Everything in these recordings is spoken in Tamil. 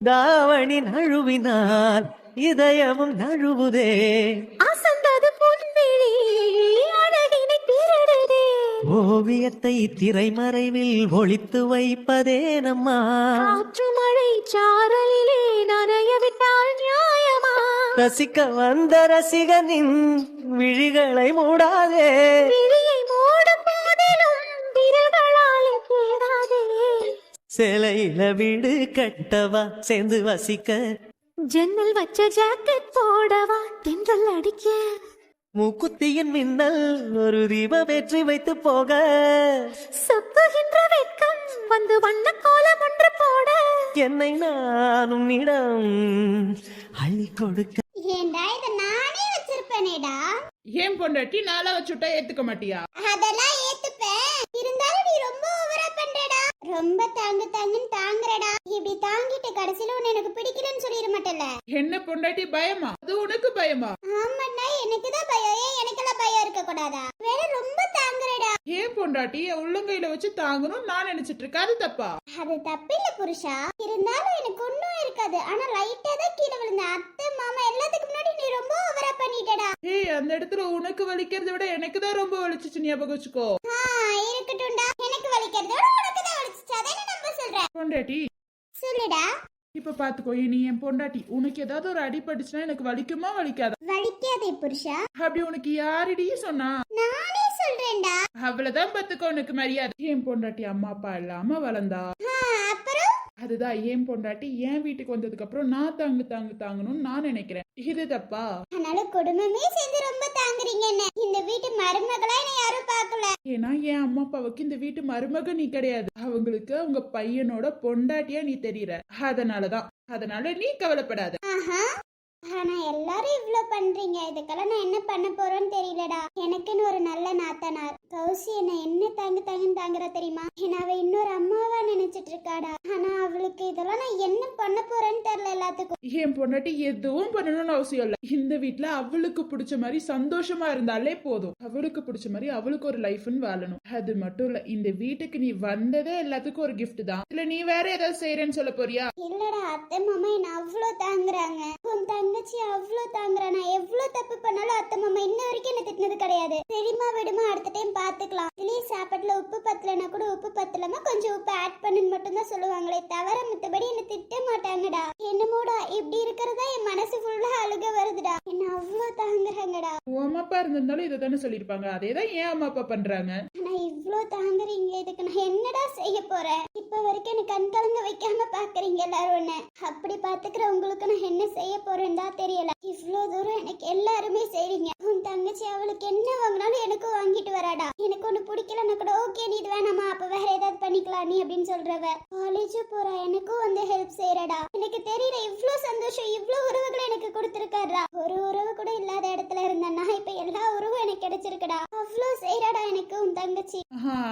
தாவணி நழுவினால் இதயமும் நழுவுதே. அசந்தது பொன்விழி அழகினை திருடுதே. ஓவியத்தை திரைமறைவில் ஒளித்து வைப்பதே நம்மா. காற்று மழை சாரலிலே நனைய விட்டால் நியாயமா? ரசிக்க வந்த ரசிகனின் விழிகளை மூடாதே. விழியை மூடும் போதிலும் விரல்களாலே தேடாதே. சிலையில வீடு கட்டவா சேர்ந்து வசிக்க. ஜன்னல் வச்ச ஜாக்கெட் போடவா தென்றல் அடிக்க. மூக்குத்தியின் மின்னல் ஒரு தீபம் ஏற்றி வைத்து போக. சொப்புகின்ற வெட்கம் வந்து வண்ண கோலம் ஒன்று போட. என்னை நானும் இடம் அள்ளி கொடுக்க. ஏண்டா இத நானே வச்சிருப்பேனேடா. ஏன் பொண்டாட்டி நாளா வச்சுட்டா ஏத்துக்க மாட்டியா? அதெல்லாம் ஏத்துப்பேன். இருந்தாலும் நீ ரொம்ப ஓவரா பண்றடா. ரொம்ப தாங்குன்னு தாங்குறடா. இப்படி தாங்கிட்டு கடைசில உன்னை எனக்கு பிடிக்கலன்னு சொல்லிட மாட்டல. என்ன பொண்டாட்டி பயமா? அது உனக்கு பயமா? ஆமாண்ணா எனக்கு தான் பயம். ஏன் எனக்கெல்லாம் பயம் இருக்க கூடாதா? வேற ரொம்ப தாங்குறடா. ஏன் பொண்டாட்டி உள்ளங்கையில வச்சு தாங்கணும் நான் நினைச்சிட்டு இருக்கேன், அது தப்பா? அது தப்பில்ல புருஷா. இருந்தாலும் எனக்கு ஒண்ணும் இருக்காது. ஆனா லைட்டா தான் கீழே விழுந்த. அத்தை மாமா எல்லாத்துக்கு முன்னாடி நீ ரொம்ப ஓவரா பண்ணிட்டடா. ஏய், அந்த இடத்துல உனக்கு வலிக்கிறத விட எனக்கு தான் ரொம்ப வலிச்சிச்சு, ஞாபகம் வச்சுக்கோ. இருக்கட்டும்டா. எனக்கு வலிக்கிறத விட உனக்கு தான் வலிச்சிச்சு. அதானே நம்ம சொல்றேன். பொண்டாட்டி சொல்லுடா. இப்ப பாத்துக்கோ, நீ என் பொண்டாட்டி. உனக்கு ஏதாவது ஒரு அடிபட்டுச்சுன்னா எனக்கு வலிக்குமா வலிக்காதா? வலிக்காதே புருஷா. அப்படி உனக்கு யாரடி சொன்னா? நானே சொல்றேன்டா. அவ்வளவுதான் பாத்துக்கோ உனக்கு மரியாதை. என் பொண்டாட்டி அம்மா அப்பா இல்லாம வளர்ந்தா. அப்புறம் அதுதான் என் பொண்டாட்டி என் வீட்டுக்கு வந்ததுக்கு அப்புறம் நான் தாங்கணும்னு நான் நினைக்கிறேன். இது தப்பா? அதனால குடும்பமே சேர்ந்து ரொம்ப தாங்குறீங்க. என்ன இந்த வீட்டு மருமகளா என்ன யாரும் பார்க்கல. ஏன்னா என் அம்மா அப்பாவுக்கு இந்த வீட்டு மருமக நீ கிடையாது. அவங்களுக்கு அவங்க பையனோட பொண்டாட்டியா நீ தெரியற. அதனால நீ கவலைப்படாத. ஆனா எல்லாரும் இவ்ளோ பண்றீங்க. இதுக்கெல்லாம் நான் என்ன பண்ண போறேன்னு தெரியலடா. எனக்குன்னு ஒரு நல்ல நாத்தனார் கௌசி என்ன தாங்குன்னு தாங்குறா தெரியுமா? ஏன்னா அவ இன்னொரு அம்மாவா நினைச்சிட்டு இருக்காடா. ஆனா அவளுக்கு இதெல்லாம் நான் என்ன பண்ண போறேன்னு தெரியல எல்லாத்துக்கும். என் பொண்டாட்டி எதுவும் பண்ணணும்னு அவசியம் இல்ல. இந்த வீட்டுல அவளுக்கு பிடிச்ச மாதிரி சந்தோஷமா இருந்தாலே போதும். அவளுக்கு பிடிச்ச மாதிரி அவளுக்கு ஒரு லைஃப்னு வாழணும். அது மட்டும் இல்ல, இந்த வீட்டுக்கு நீ வந்ததே எல்லாத்துக்கும் ஒரு கிஃப்ட் தான். இல்ல நீ வேற ஏதாவது செய்யறேன்னு சொல்ல போறியா? இல்லடா, அத்தை மாமா என்ன அவ்வளோ தாங்குறாங்க. உன் தங்கச்சி அவ்வளோ தாங்குறா. நான் எவ்வளவு தப்பு பண்ணாலும் அத்தை மாமா இன்ன வரைக்கும் என்ன திட்டினது கிடையாது. சரிமா விடுமா, அடுத்த டைம் பாத்துக்கலாம். இதுலயே சாப்பாட்டுல உப்பு பத்தலன்னா கூட உப்பு பத்தலமா கொஞ்சம் உப்பு ஆட் பண்ணுன்னு மட்டும் தான் சொல்லுவாங்களே தவிர மத்தபடி என்ன திட்ட மாட்டாங்கடா. என்னமோடா இப்படி இருக்கிறதா என் மனசு ஃபுல்லா அழுக வருதுடா. என்ன அவ்வளோ தாங்குறாங்கடா. உன் அம்மா அப்பா இருந்திருந்தாலும் இதை தானே சொல்லிருப்பாங்க. அதேதான் ஏன் அம்மா அப்பா பண்றாங்க. ஆனா இவ்ளோ தாங்குறீங்க, இதுக்கு நான் என்னடா செய்ய போறேன்? இப்ப வரைக்கும் எனக்கு கண் கலங்க வைக்காம பாக்குறீங்க எல்லாரும். என்ன அப்படி பாத்துக்கிற உங்களுக்கு நான் என்ன செய்ய போறேன்னு தான் தெரியல. இவ்ளோ தூரம் எனக்கு எல்லாருமே செய்றீங்க. உன் தங்கச்சி அவளுக்கு என்ன வாங்கினாலும் எனக்கு வாங்கிட்டு வராடா. எனக்கு ஒண்ணு பிடிக்கலன்னா கூட ஓகே நீ இது வேணாமா, அப்ப வேற ஏதாவது பண்ணிக்கலாம் நீ அப்படின்னு சொல்றவ. காலேஜ் போறா, எனக்கும் வந்து ஹெல்ப் செய்யறடா. எனக்கு தெரியல இவ்ளோ சந்தோஷம் இவ்ளோ உறவுகளை எனக்கு கொடுத்திருக்காரா. ஒரு உறவு கூட இல்லாத இடத்துல இருந்தேன்னா இப்ப எல்லா உறவும் எனக்கு கிடைச்சிருக்குடா. அவ்வளோ செய்யறடா எனக்கு உன் தங்கச்சி.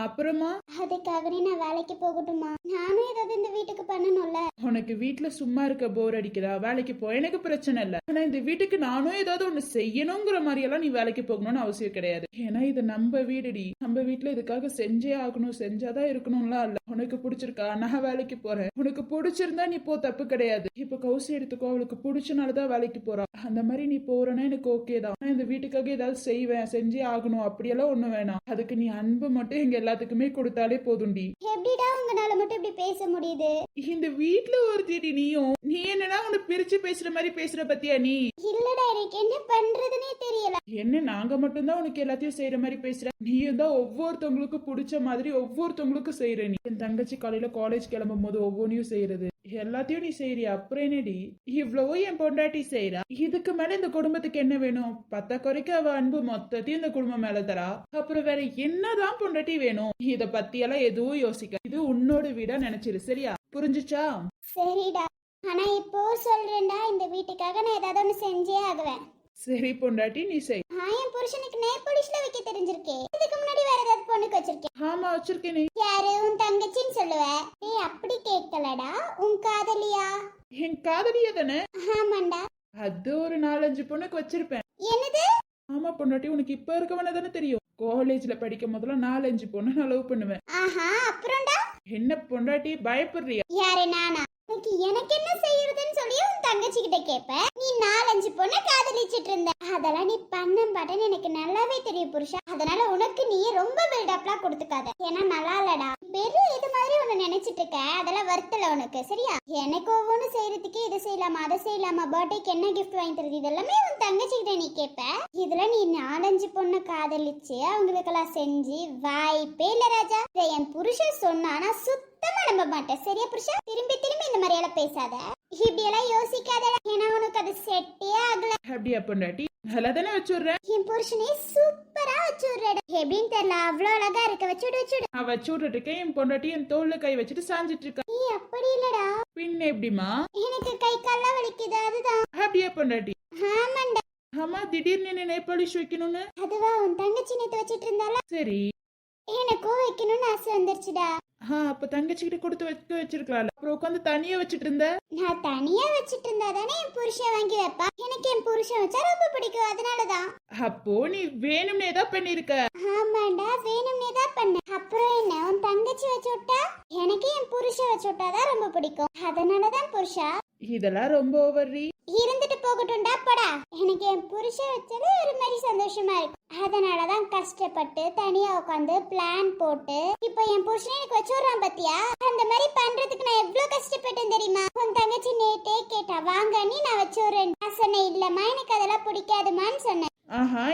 அப்புறமா அதுக்காக நான் வேலைக்கு போகட்டுமா? நானும் ஏதாவது இந்த வீட்டுக்கு பண்ணணும்ல. உனக்கு வீட்டுல சும்மா இருக்க போர் அடிக்குதா? வேலைக்கு போ, எனக்கு பிரச்சனை இல்ல. ஆனா இந்த வீட்டுக்கு நானும் ஏதாவது ஒண்ணு செய்யணுங்கிற மாதிரி எல்லாம் நீ வேலைக்கு போகணும்னு அவசியம் கிடையாது. ஏன்னா இது நம்ம வீடுடி. நம்ம வீட்டுல இதுக்காக செஞ்சே ஆகணும், செஞ்சாதான் இருக்கணும்லாம் இல்ல. உனக்கு பிடிச்சிருக்கா நான் வேலைக்கு போறேன். உனக்கு பிடிச்சிருந்தா நீ போ, தப்பு கிடையாது. இப்ப கௌசி எடுத்துக்கோ, அவளுக்கு பிடிச்சனாலதான் வேலைக்கு போறா. அந்த மாதிரி நீ போறனா எனக்கு ஓகே தான். நான் இந்த வீட்டுக்காக ஏதாவது செய்வேன், செஞ்சே ஆகணும் அப்படியெல்லாம் ஒண்ணு வேணாம். அதுக்கு நீ அன்பு மட்டும் எங்க எல்லாத்துக்குமே கொடுத்தாலே போதும்டி. எப்படிடா உங்களால மட்டும் இப்படி பேச முடியுது? இந்த வீட்டுல ஒரு தேடி நீயும் நீ என்னன்னா உன்னை பிரிச்சு பேசுற மாதிரி பேசுற பத்தியா நீ? இல்லடா, எனக்கு என்ன பண்றதுன்னே தெரியல. என்ன நாங்க மட்டும்தான் உனக்கு எல்லாத்தையும் செய்யற மாதிரி பேசுற? நீயும் தான் ஒவ்வொருத்தவங்களுக்கும் பிடிச்ச மாதிரி ஒவ்வொருத்தவங்களுக்கும் செய்யற. நீ என் தங்கச்சி காலையில காலேஜ் கிளம்பும் போது ஒவ்வொன்றையும் செய்யறது எல்லாத்தையும் நீ செய்யறியா? அப்புறம் என்னடி இவ்வளவோ என் பொண்டாட்டி செய்யறா. இதுக்கு மேல இந்த குடும்பத்துக்கு என்ன வேணும்? பத்த குறைக்க அவ அன்பு மொத்தத்தையும் இந்த குடும்பம் மேல தரா. அப்புறம் வேற என்னதான் பொண்டாட்டி வேணும்? இத பத்தி எல்லாம் எதுவும் யோசிக்க. இது உன்னோட வீடா நினைச்சிரு, சரியா? புரிஞ்சுச்சா? சரிடா, ஆனா இப்போ சொல்றேன்டா, இந்த வீட்டுக்காக நான் ஏதாவது ஒண்ணு செஞ்சே ஆகுவேன். சரி பொண்டாட்டி நீ செய். என் புருஷனுக்கு நெய் பாலிஷ்ல வைக்க தெரிஞ்சிருக்கே. இதுக்கு முன்னாடி வேற ஏதாவது பொண்ணுக்கு வச்சிருக்கேன்? ஆமா வச்சிருக்கேனே. யாரு? உன் தங்கச்சின்னு சொல்லுவ? ஏய் அப்படி கேட்கலடா, உன் காதலியா? என் காதலியா தானே? ஆமாண்டா. அது ஒரு 4-5 பொண்ணுக்கு வச்சிருப்பேன். என்னது? ஆமா பொண்டாட்டி, உனக்கு இப்ப இருக்கவன தானே தெரியும். காலேஜ்ல படிக்கும் போதெல்லாம் 4-5 பொண்ணு நான் லவ் பண்ணுவேன். அப்புறம்டா? என்ன பொண்டாட்டி பயப்படுறியா? யாரு? நானா? எனக்கு என்ன செய்யறதுன்னு சொல்லி உன் தங்கச்சி கிட்ட கேப்ப. நீ 4-5 பொண்ணை காதலிச்சிட்டு இருந்த. அதெல்லாம் நீ பண்ண பாட்டேன்னு எனக்கு நல்லாவே தெரியும் புருஷா. அதனால உனக்கு நீ ரொம்ப பில்டப்லாம் கொடுத்துக்காத. ஏன்னா நல்லா இல்லடா. பெரிய இது மாதிரி ஒண்ணு நினைச்சிட்டு இருக்க. அதெல்லாம் வருத்தல உனக்கு, சரியா? எனக்கு ஒவ்வொன்னு செய்யறதுக்கு இது செய்யலாமா அதை செய்யலாமா, பர்த்டேக்கு என்ன கிஃப்ட் வாங்கி தருது, இதெல்லாமே உன் தங்கச்சி கிட்ட நீ கேப்ப. இதுல நீ 4-5 பொண்ணை காதலிச்சு அவங்களுக்கெல்லாம் செஞ்சு வாய்ப்பே இல்ல ராஜா. இதை என் புருஷன் சொன்னானா சுத்தமா நம்ப மாட்டேன், சரியா புருஷா? திரும்பி திரும்பி இந்த மாதிரி எல்லாம் பேசாத, இப்படி எல்லாம் யோசிக்காதடா. ஏன்னா உனக்கு அது செட்டே ஆகல. அப்படியா பொண்டாட்டி? நல்லா தானே வச்சுடுறேன். என் புருஷனே சூப்பரா வச்சுடுறா. எப்படின்னு தெரியல, அவ்வளவு அழகா இருக்க. வச்சுடு வச்சுடு. நான் வச்சுட்டு இருக்கேன். என் பொண்டாட்டி என் தோல்ல கை வச்சுட்டு சாஞ்சிட்டு இருக்கா. நீ அப்படி இல்லடா. பின்ன எப்படிமா? எனக்கு கை கால்லாம் வலிக்குது, அதுதான். அப்படியா பொண்டாட்டி? ஆமாண்டா. ஆமா, திடீர்னு என்ன நெய் பாலிஷ் வைக்கணும்னு? அதுவா உன் தங்கச்சி நேத்து வச்சிட்டு இருந்தால, சரி. எனக்கும் வைக்கணும்னு ஆசை வந்துருச்சுடா. அப்ப தங்கச்சி கிட்ட கொடுத்து வச்சிருக்கலாம். அப்புறம் உட்காந்து தனியா வச்சிட்டு இருந்த. நான் தனியா வச்சிட்டு இருந்தா தானே என் புருஷன் வாங்கி வைப்பா. எனக்கு என் புருஷன் வச்சா ரொம்ப பிடிக்கும், அதனாலதான். அப்போ நீ வேணும்னே தான் பண்ணிருக்க. ஆமாண்டா, வேணும்னே தான் பண்ண. அப்புறம் என்ன, உன் தங்கச்சி வச்சு விட்டா எனக்கு என் புருஷன் வச்சு விட்டாதான் ரொம்ப பிடிக்கும், அதனாலதான் புருஷா. இதெல்லாம் ரொம்ப ஓவர்ரி. இருந்துட்டு போகட்டும்டா போடா. எனக்கு என் புருஷன் வச்சது ஒரு மாதிரி சந்தோஷமா இருக்கு, அதனாலதான் கஷ்டப்பட்டு தனியா உட்காந்து பிளான் போட்டு இப்போ என் புருஷன் எனக்கு வச்சுடுறான் பத்தியா. அந்த மாதிரி பண்றதுக்கு நான் எவ்வளவு கஷ்டப்பட்டேன் தெரியுமா? உன் தங்கச்சி நேட்டே கேட்டா வாங்க நீ நான் வச்சுடுறேன். நான் சொன்னேன் இல்லம்மா எனக்கு அதெல்லாம் பிடிக்காதுமான்னு சொன்னேன்.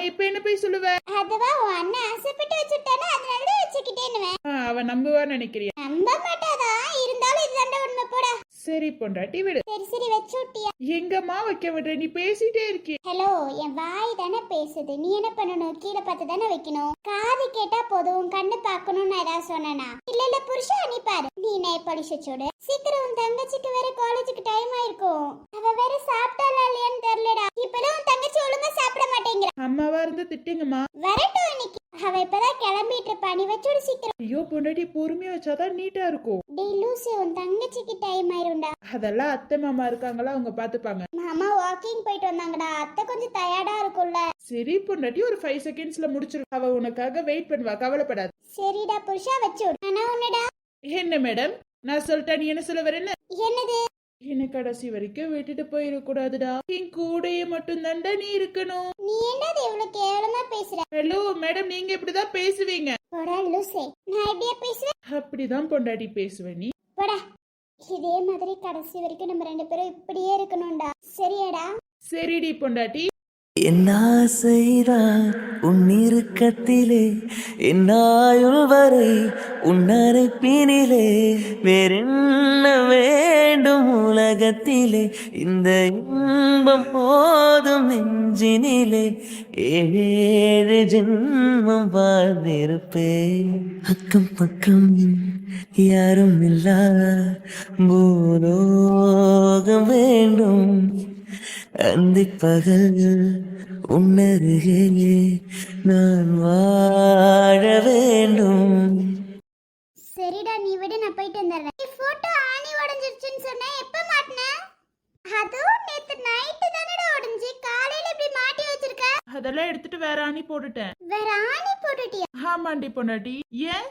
இப்ப என்ன போய் சொல்லுவ? அதுவா உன் அண்ணன் ஆசைப்பட்டு வச்சுட்டானா அதனாலதான் வச்சுக்கிட்டேன்னுவேன். அவன் நம்புவான்னு நினைக்கிறியா? நம்ப மாட்டாதான், இருந்தாலும் இதுதாண்டா உண்மை போடா. சரி பொண்டாட்டி விடு. சரி சரி வச்சு விட்டியா? எங்கம்மா வைக்க விடுற? நீ பேசிட்டே இருக்கி. ஹலோ, என் வாய் தானே பேசுது. நீ என்ன பண்ணணும்? கீழே பார்த்து தானே வைக்கணும். காது கேட்டா போதும், உன் கண்ணு பாக்கணும்னு ஏதாவது சொன்னா? இல்ல புருஷா நீ பாரு. நீ நெய் பாலிஷ் வச்சோடு சீக்கிரம். உன் தங்கச்சிக்கு வேற காலேஜுக்கு டைம் ஆயிருக்கும். அவ வேற சாப்பிட்டாளா இல்லையான்னு தெரியலடா. இப்பெல்லாம் உன் தங்கச்சி ஒழுங்கா சாப்பிட மாட்டேங்கிற. அம்மாவா இருந்து திட்டுங்கம்மா. வரட்டும் இன்னைக்கு. அவ இப்பதான் கிளம்பிட்டு இருப்பா, நீ வச்சோடு சீக்கிரம். ஐயோ பொண்டாட்டி, பொறுமையா வச்சாதான் நீட்டா இருக்கும். டேய் லூசு, உன் தங்கச்சிக்கு டைம் ஆயிரும்டா. அதெல்லாம் அத்தை மாமா இருக்காங்களா, அவங்க பாத்துப்பாங்க. மாமா வாக்கிங் போயிட்டு வந்தாங்கடா. அத்தை கொஞ்சம் டயர்டா இருக்கும்ல. சரி பொண்டாட்டி, ஒரு 5 செகண்ட்ஸ்ல முடிச்சிரு. அவ உனக்காக வெயிட் பண்ணுவா, கவலைப்படாது. சரிடா புருஷா வச்சு விடு. ஆனா உன்னடா. என்ன மேடம், நான் சொல்லிட்டேன், நீ என்ன சொல்ல வரேன்னு? என்னது? என்ன கடைசி வரைக்கும் விட்டுட்டு போயிடக்கூடாதுடா. என் கூடையே மட்டும் தாண்டா நீ இருக்கணும். நீ என்னது இவ்வளவு கேவலமா பேசுற? ஹலோ மேடம், நீங்க இப்படிதான் பேசுவீங்க. போடா லூசே. நான் எப்படியா பேசுவேன்? அப்படிதான் பொண்டாட்டி பேசுவேன் நீ. போடா. இதே மாதிரி கடைசி வரைக்கும் நம்ம 2 பேரும் இப்படியே இருக்கணும்டா, சரியாடா? சரிடி பொண்டாட்டி. என் ஆசைதான் உன் இறுக்கத்திலே, என் ஆயுள் வரை உன் அரைப்பினிலே, வேறென்ன வேண்டும் உலகத்திலே, இந்த இன்பம் போதும் நெஞ்சினிலே, 7 ஜென்மம் வாழ்ந்திருப்பேன். அக்கம் பக்கம் யாரும் இல்லா பூலோகம் வேண்டும், அந்தி பகல் உன்னருகே நான் வாழ வேண்டும். சரிடா நீ விடு, நான் போயிட்டு வந்துடுறேன். நீ போட்டோ ஆணி உடைஞ்சிருச்சுன்னு சொன்ன, எப்ப மாட்டின? அதுவும் நேத்து நைட்டு தானடா உடைஞ்சு, காலையில இப்படி மாட்டி வச்சிருக்க. அதெல்லாம் எடுத்துட்டு வேற ஆணி போட்டுட்டேன். வேற ஆணி போட்டுட்டியா? ஆமாண்டி பொண்டாட்டி. ஏன்?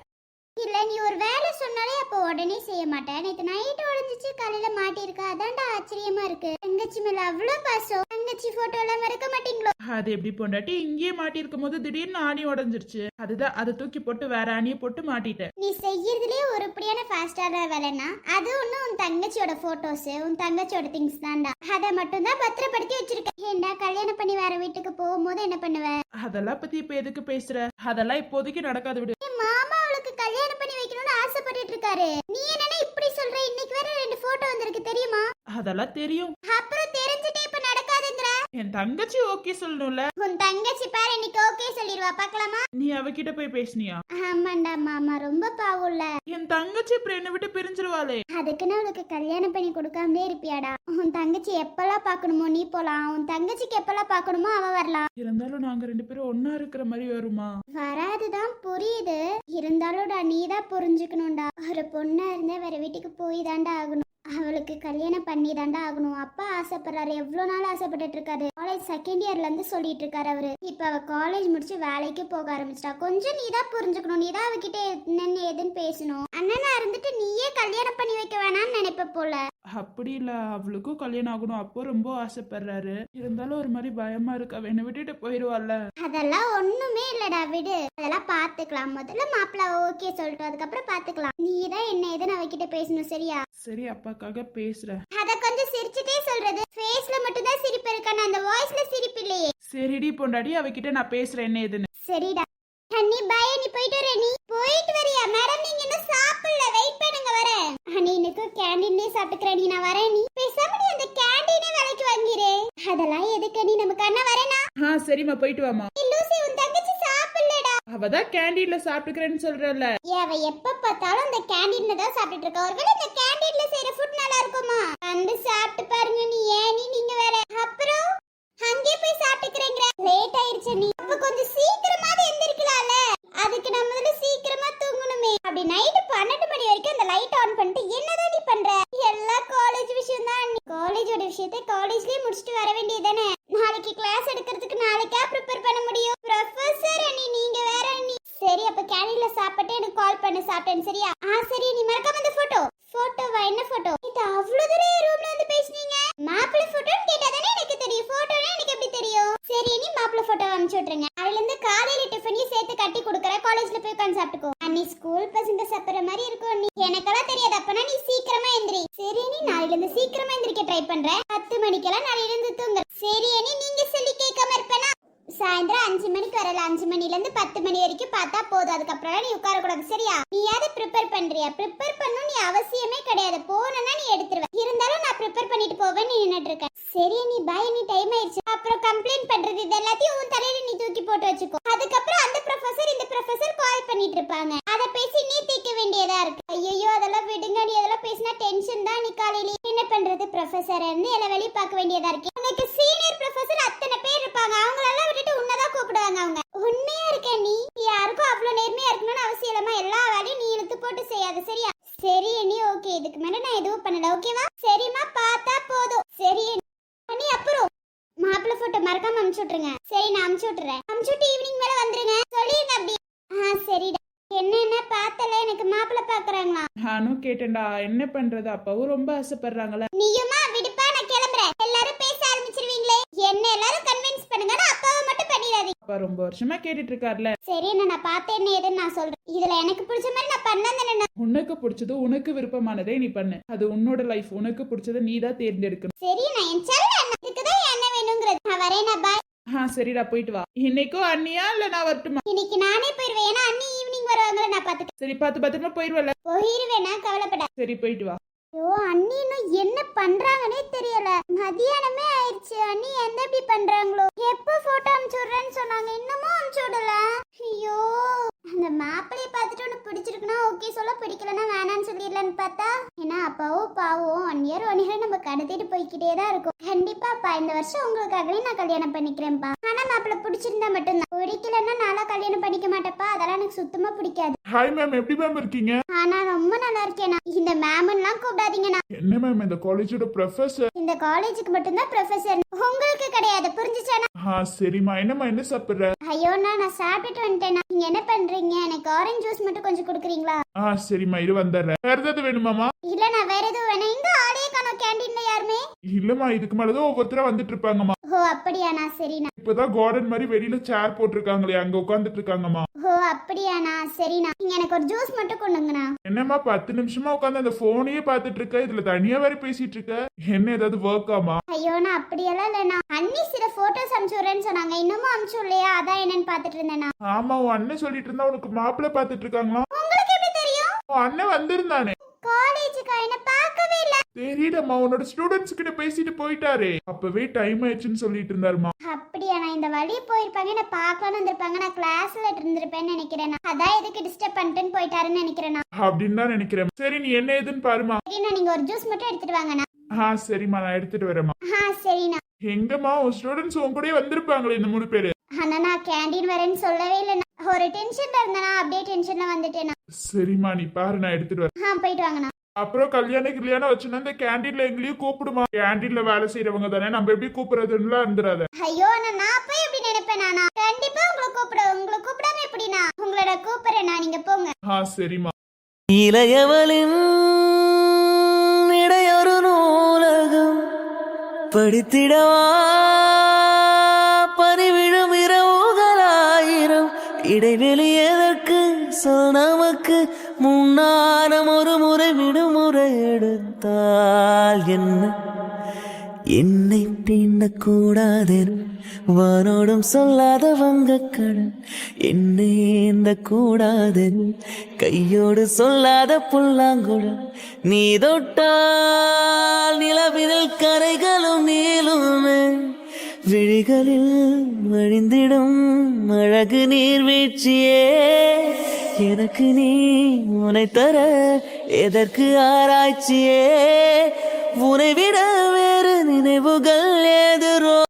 இல்ல நீ ஒரு வேலை சொன்னாலே அப்ப உடனே செய்ய மாட்டேன். நேத்து நைட்டு உடைஞ்சிச்சு, காலையில மாட்டி இருக்க, அதான்டா ஆச்சரியமா இருக்கு. தங்கச்சி மேல அவ்வளவு பாசம். தங்கச்சி போட்டோ எல்லாம் மறக்க மாட்டீங்களோ? அது எப்படி பொண்டாட்டி, இங்கேயே மாட்டி இருக்கும் போது திடீர்னு ஆணி உடஞ்சிருச்சு. அதுதான் அதை தூக்கி போட்டு வேற ஆணியை போட்டு மாட்டிட்டேன். நீ செய்யறதுலயே ஒருபடியான ஃபாஸ்டான வேலைன்னா அது ஒண்ணு உன் தங்கச்சியோட போட்டோஸ், உன் தங்கச்சியோட திங்ஸ் தான்டா. அதை மட்டும் தான் பத்திரப்படுத்தி வச்சிருக்க. ஏண்டா கல்யாணம் பண்ணி வேற வீட்டுக்கு போகும்போது என்ன பண்ணுவ? அதெல்லாம் பத்தி இப்ப எதுக்கு பேசுற? அதெல்லாம் இப்போதைக்கு நடக்காது, விடு. மாமா அவளுக்கு கல்யாணம் பண்ணி வைக்கணும்னு ஆசைப்பட்டுட்டு இருக்காரு. நீ என்னன்னா இப்படி சொல்ற? இன்னைக்கு வேற 2 போட்டோ வந்திருக்கு தெரியுமா? அதெல்லாம் தெரியும். அப்புறம் தெரிஞ்சுட்டே இப்ப நடக்காதுங்கற? என் தங்கச்சி ஓகே சொல்லணும்ல. உன் தங்கச்சி பாரு இன்னைக்கு ஓகே சொல்லிடுவா, பார்க்கலாமா? நீ அவகிட்ட போய் பேசுனியா? ஆமாண்டா, மாமா ரொம்ப பாவம்ல. என் தங்கச்சி இப்ப என்ன விட்டு பிரிஞ்சிருவாளே. அதுக்குன்னு அவளுக்கு கல்யாணம் பண்ணி கொடுக்காமலே இருப்பியாடா? உன் தங்கச்சி எப்பெல்லாம் பாக்கணுமோ நீ போலாம், உன் தங்கச்சிக்கு எப்பெல்லாம் பாக்கணுமோ அவ வரலாம். இருந்தாலும் நாங்க 2 பேரும் ஒன்னா இருக்கிற மாதிரி வருமா? வராதுதான் புரியுது. இருந்தாலும்டா நீதான் புரிஞ்சுக்கணும்டா. ஒரு பொண்ணா இருந்தா வேற வீட்டுக்கு போய் தாண்டா ஆகணும். அவளுக்கு கல்யாணம் பண்ணி தாண்டா ஆகணும். அப்பா ஆசைப்படுறாரு, எவ்வளவு நாள் ஆசைப்பட்டு இருக்காரு. காலேஜ் செகண்ட் இயர்ல இருந்து சொல்லிட்டு இருக்காரு அவரு. இப்ப அவ காலேஜ் முடிச்சு வேலைக்கு போக ஆரம்பிச்சிட்டா. கொஞ்சம் நீதான் புரிஞ்சுக்கணும். நீதான் அவகிட்ட என்னன்னு ஏதுன்னு பேசணும். அண்ணனா இருந்துட்டு நீயே கல்யாணம் பண்ணி வைக்க வேணாம்னு நினைப்ப போல. அப்படி இல்ல, அவளுக்கும் கல்யாணம் ஆகணும், அப்போ ரொம்ப ஆசைப்படுறாரு. இருந்தாலும் ஒரு மாதிரி பயமா இருக்கு, அவ என்னை விட்டுட்டு போயிருவாள்ல. அதெல்லாம் ஒண்ணுமே இல்லடா, விடு, அதெல்லாம் பாத்துக்கலாம். முதல்ல மாப்பிள்ள ஓகே சொல்லிட்டு அதுக்கப்புறம் பாத்துக்கலாம். நீ தான் என்ன ஏதுன்னு அவகிட்ட பேசணும், சரியா? சரி, அப்பாக்காக பேசுறேன். அத கொஞ்சம் சிரிச்சுட்டே சொல்றது. ஃபேஸ்ல மட்டும் தான் சிரிப்பு இருக்கான, அந்த வாய்ஸ்ல சிரிப்பு இல்லையே. சரிடி பொண்டாடி, அவகிட்ட நான் பேசுறேன் என்ன ஏதுன்னு. சரிடா. அண்ணி பாய், நீ போயிட்டு வர. நீ போயிட்டு வரியா? மேடம் நீங்க இன்னும் சாப்பிடல, வெயிட் பண்ணுங்க, வரேன். அண்ணி எனக்கு கேண்டீன்லயே சாப்பிட்டுக்கிறேன், நீ நான் வரேன். நீ பேசாம நீ அந்த கேண்டீனே விலைக்கு வாங்கிரே. அதெல்லாம் எதுக்கு நீ, நமக்கு அண்ணா வரேனா? சரிம்மா, போயிட்டு வாமா. லூசி, உன் தங்கச்சி சாப்பிடலடா. அவதான் கேண்டீன்ல சாப்பிட்டுக்கிறேன்னு சொல்றல. அவ எப்ப பார்த்தாலும் அந்த கேண்டீன்ல தான் சாப்பிட்டுட்டு இருக்கா. ஒருவேளை இந்த கேண்டீன்ல செய்யற ஃபுட் நல்லா இருக்குமா? வந்து சாப்பிட்டு பாருங்க. நீ ஏன் நீங்க வேற அப்புறம் அங்கே போய் சாப்பிட்டுக்கிறேங்கற. லேட் ஆயிருச்சு. நீ அப்ப கொஞ்சம் சீக்கிரமாவே எந்திரிக்கலாம்ல. அதுக்கு நம்ம முதல்ல சீக்கிரமா தூங்கணுமே. அப்படி நைட் 12 மணி வரைக்கும் அந்த லைட் ஆன் பண்ணிட்டு என்னதான் நீ பண்ற? எல்லாம் காலேஜ் விஷயம் தான். காலேஜோட விஷயத்தை காலேஜ்லயே முடிச்சிட்டு வர வேண்டியதானே. நாளைக்கு கிளாஸ் எடுக்கிறதுக்கு நாளைக்கா ப்ரிப்பேர் பண்ண முடியும். ப்ரொஃபசர் அண்ணி நீங்க வேற அண்ணி. சரி, அப்ப கேண்டீன்ல சாப்பிட்டு எனக்கு கால் பண்ணு, சாப்பிட்டேன், சரியா? சரி, நீ மறக்காம அந்த போட்டோவா? என்ன போட்டோ? இது அவ்வளவு தூரம் ரூம்ல வந்து பேசுனீங்க. மாப்பிள்ளை போட்டோன்னு கேட்டாதானே எனக்கு தெரியும். போட்டோனா எனக்கு எப்படி தெரியும்? சரி, நீ மாப்பிள்ளை போட்டோ அனுப்பிச்சு விட்டுருங்க. அதுல இருந்து காலையில டிஃபனையும் சேர்த்து கட்டி கொடுக்குற. காலேஜ்ல போய் உட்காந்து சாப்பிட்டுக்கோ. நீ ஸ்கூல் பசங்க சாப்பிடுற மாதிரி இருக்கும். நீ எனக்கெல்லாம் தெரியாது. அப்பனா நீ சீக்கிரமா எந்திரி. சரி, நீ நாளையில இருந்து சீக்கிரமா எந்திரிக்க ட்ரை பண்றேன். 10 மணிக்கெல்லாம் நாளையில இருந்து தூங்க. சரி, நீங்க சொல்லி கேட்காம இருப்பேனா? சாயந்தரம் 5 மணிக்கு வரல. 5 மணில இருந்து 10 மணி வரைக்கும் பார்த்தா போதும். அதுக்கப்புறம் நீ உட்கார கூடாது, சரியா? நீ யாரு ப்ரிப்பேர் பண்றியா? ப்ரிப்பேர் பண்ணணும் நீ அவசியமே கிடையாது. போனா நீ எடுத்துருவ. இருந்தாலும் நான் ப்ரிப்பேர் பண்ணிட்டு போவேன். நீ நின்னுட்டு இருக்க. சரி, நீ பாய், நீ டைம் ஆயிடுச்சு. அப்புறம் கம்ப்ளைண்ட் பண்றது இது எல்லாத்தையும் உன் தலையில நீ தூக்கி போட்டு வச்சுக்கோ. அதுக்கப்புறம் அந்த ப்ரொஃபசர் இந்த ப்ரொஃபசர் கால் பண்ணிட்டு இருப்பாங்க. அத பேசி நீ தீக்க வேண்டியதா இருக்கு. ஐயோ, அதெல்லாம் விடுங்க. நீ அதெல்லாம் பேசினா டென்ஷன் தான். நீ காலையில என்ன பண்றது? ப்ரொஃபசர் எல்லா வேலையும் பார்க்க வேண்டியதா இருக்கு. உனக்கு சீனியர் ப்ரொஃபசர் அத்தனை பேர் இருப்பாங்க. அவங்களெல்லாம் விட்டுட்டு உன்னதான் கூப்பிடுவாங்க. அவங்க உண்மையா இருக்க. நீ யாருக்கும் அவ்வளவு நேர்மையா இருக்கணும்னு அவசியம் இல்லாம எல்லா வேலையும் நீ இழுத்து போட்டு செய்யாது, சரியா? சரி நீ ஓகே. இதுக்கு மேல நான் எதுவும் பண்ணல, ஓகேவா? சரிம்மா, பார்த்தா போதும். சரி நீ அப்புறம் மாப்பிள்ளை போட்டோ மறக்காம அனுப்பிச்சு விட்டுருங்க. சரி, நான் அனுப்பிச்சு விட்டுறேன். அனுப்பிச்சு விட்டு ஈவினிங் மேல வந்துருங்க, சொல்லிருங்க அப்படி. சரிடா. என்ன பார்த்தல எனக்கு மாப்பிள்ளை பாக்குறாங்களா? நானும் கேட்டேன்டா, என்ன பண்றது, அப்பாவும் ரொம்ப ஆசைப்படுறாங்களே. நீயுமா விடுப்பா, நான் கிளம்புறேன். எல்லாரும் பேச ஆரம்பிச்சிருவீங்களே. என்ன எல்லாரும் கன்வின்ஸ் பண்ணுங்க, அப்பாவை மட்டும் பண்ணிடாதீங்க. அப்பா ரொம்ப வருஷமா கேட்டுட்டு இருக்காருல. சரி, நான் பார்த்தேன்னு ஏதுன்னு நான் சொல்றேன். இதுல எனக்கு பிடிச்ச மாதிரி நான் பண்ணாதானே. உனக்கு பிடிச்சது, உனக்கு விருப்பமானதே நீ பண்ணு. அது உன்னோட லைஃப். உனக்கு பிடிச்சதை நீ தான் தேர்ந்தெடுக்கணும். சரி, நான் என் செல்ல அண்ணன் இதுக்குதான் என்ன வேணுங்கிறது. நான் வரேனா, பாய். சரிடா, போயிட்டு வா. இன்னைக்கும் அண்ணியா இல்ல நான் வரட்டுமா? இன்னைக்கு நானே போயிருவேன். ஏன்னா அண்ணி ஈவினிங் வருவாங்கள, நான் பாத்துக்கிறேன். சரி, பார்த்து பத்திரமா போயிருவல. போயிருவேனா, கவலைப்பட. சரி, போயிட்டு வா. ஐயோ, அண்ணி இன்னும் என்ன பண்றாங்கன்னே தெரியல. மதியானமே ஆயிடுச்சு. அண்ணி எந்த இப்படி பண்றாங்களோ? எப்போ போட்டோ அனுப்பிச்சு விடுறேன்னு சொன்னாங்க, இன்னமும் அனுப்பிச்சு விடல. ஐயோ, அந்த மாப்பிள்ளைய பார்த்துட்டு உனக்கு பிடிச்சிருக்குன்னா ஓகே சொல்ல, பிடிக்கலன்னா வேணான்னு சொல்லிடலான்னு பார்த்தா, ஏன்னா அப்பாவும் பாவம் 1 இயர் நம்ம கடத்திட்டு போய்கிட்டே தான் இருக்கும். கண்டிப்பாப்பா, இந்த வருஷம் உங்களுக்காகவே நான் கல்யாணம் பண்ணிக்கிறேன்ப்பா. ஆனா மாப்பிள்ளை பிடிச்சிருந்தா மட்டும்தான். பிடிக்கலன்னா நாளா கல்யாணம் பண்ணிக்க மாட்டேப்பா. அதெல்லாம் எனக்கு சுத்தமா பிடிக்காது. ஹாய் மேம், எப்படி மேம் இருக்கீங்க? ஆனா ரொம்ப நல்லா இருக்கேனா. இந்த மேம்லாம் கூப்பிடாதீங்கண்ணா. என்ன மேம், இந்த காலேஜோட ப்ரொஃபசர். இந்த காலேஜுக்கு மட்டும்தான் ப்ரொஃபசர், உங்களுக்கு கிடையாது, புரிஞ்சுச்சானா? சரிம்மா. என்னம்மா, என்ன சாப்பிடுற? ஐயோண்ணா, நான் சாப்பிட்டுட்டு வந்துட்டேனா. நீங்க என்ன பண்றீங்க? எனக்கு ஆரஞ்சு ஜூஸ் மட்டும் கொஞ்சம் குடுக்குறீங்களா? சரிம்மா, இரு வந்துடுறேன். வேற ஏதாவது வேணுமாமா? இல்ல, நான் வேற எதுவும் வேணாம். இங்க ஆளே காணோம் கேண்டீன்ல யாருமே. இல்லம்மா, இதுக்கு மேலதான் ஒவ்வொருத்தரா வந்துட்டு இருப்பாங்கம்மா. ஓ அப்படியாண்ணா, சரிண்ணா. இப்பதான் கார்டன் மாதிரி வெளியில சேர் போட்டிருக்காங்களே, அங்க உட்காந்துட்டு இருக்காங்கம்மா. ஓ அப்படியாண்ணா, சரிண்ணா. நீங்க எனக்கு ஒரு ஜூஸ் மட்டும் கொண்டுங்கண்ணா. என்னம்மா 10 நிமிஷமா உட்காந்து அந்த போனையே பாத்துட்டு இருக்க, இதுல தனியா வேற பேசிட்டு இருக்க. என்ன ஏதாவது ஒர்க் ஆமா? ஐயோண்ணா, அப்படியெல்லாம் இல்லண்ணா. அண்ணி சில போட்டோஸ் அனுப்பிச்சு விடுறேன்னு சொன்னாங்க, இன்னமும் அனுப்பிச்சு விடலையா? அதான் என்னன்னு பாத்துட்டு இருந்தேண்ணா. ஆமா, உன் அண்ணன் சொல்லிட்டு இருந்தா உனக்கு மாப்பிள்ளை பாத்துட்டு இருக்காங்களா? உங்களுக்கு எப்படி தெரியும்? உன் அண்ணன் வந்திருந்தானே காலேஜுக்கு. என்ன பார்க்கவே இல்ல. தெரியலம்மா, உன்னோட ஸ்டூடெண்ட்ஸ் கிட்ட பேசிட்டு போயிட்டாரே. அப்பவே டைம் ஆயிடுச்சுன்னு சொல்லிட்டு இருந்தாருமா. அப்படியா? நான் இந்த வழி போயிருப்பாங்க, என்ன பார்க்கலாம்னு வந்திருப்பாங்க. நான் கிளாஸ்ல இருந்திருப்பேன்னு நினைக்கிறேன். அதான் எதுக்கு டிஸ்டர்ப் பண்ணிட்டுன்னு போயிட்டாருன்னு நினைக்கிறேன். அப்படின்னு தான் நினைக்கிறேன். சரி, நீ என்ன ஏதுன்னு பாருமா. சரிண்ணா, நீங்க ஒரு ஜூஸ் மட்டும் எடுத்துட்டு வாங்கண்ணா. சரிம்மா, நான் எடுத்துட்டு வரேம்மா. சரிண்ணா. எங்கம்மா உன் ஸ்டூடெண்ட்ஸ் உன் கூடயே வந்திருப்பாங்களே இந்த 3 பேரு? அண்ணா, நான் கேண்டீன் வரேன்னு சொல்லவே இல்லைண்ணா. ஒரு டென்ஷன்ல இருந்தேனா, அப்படியே டென்ஷன்ல வந்துட்டேனா. சரிம்மா, நீ பாரு, நான் எடுத்துட்டு வரேன். போயிட்டு வாங்கண்ணா. அப்புறம் கல்யாணம் வச்சுன்னா இந்த கேண்டீன்ல எங்களையும் கூப்பிடுமா. கேண்டீன்ல வேலை செய்யறவங்க தானே, நம்ம எப்படி கூப்பிடுறதுன்னு இருந்துடாத. ஐயோ அண்ணா, நான் போய் எப்படி நினைப்பேன்? நானா கண்டிப்பா உங்களை கூப்பிடாம எப்படின்னா உங்களோட கூப்பிடுறேன். நீங்க போங்க. சரிம்மா. இளையவளின் இடையொரு நூலகம் படித்திடவா பறிவிழும் இரவுகளாயிரம் இடைவெளி எதற்கு சொல் நமக்கு முன்னாரம் ஒரு முறை விடுமுறை எடுத்தால் என்ன என்னை தீண்டக்கூடாதென வானோடும் சொல்லாத வங்கக்கடல் என்னை ஏந்த கூடாதென கையோடு சொல்லாத புல்லாங்குழல் நீ தொட்டால் நிலவினில் கரைகளும் நீளுமே விழிகளில் வழிந்திடும் அழகு நீர்வீழ்ச்சியே எனக்கு நீ உனை தர எதற்கு ஆராய்ச்சியே உனை விட வேறு நினைவுகள் ஏதுரோ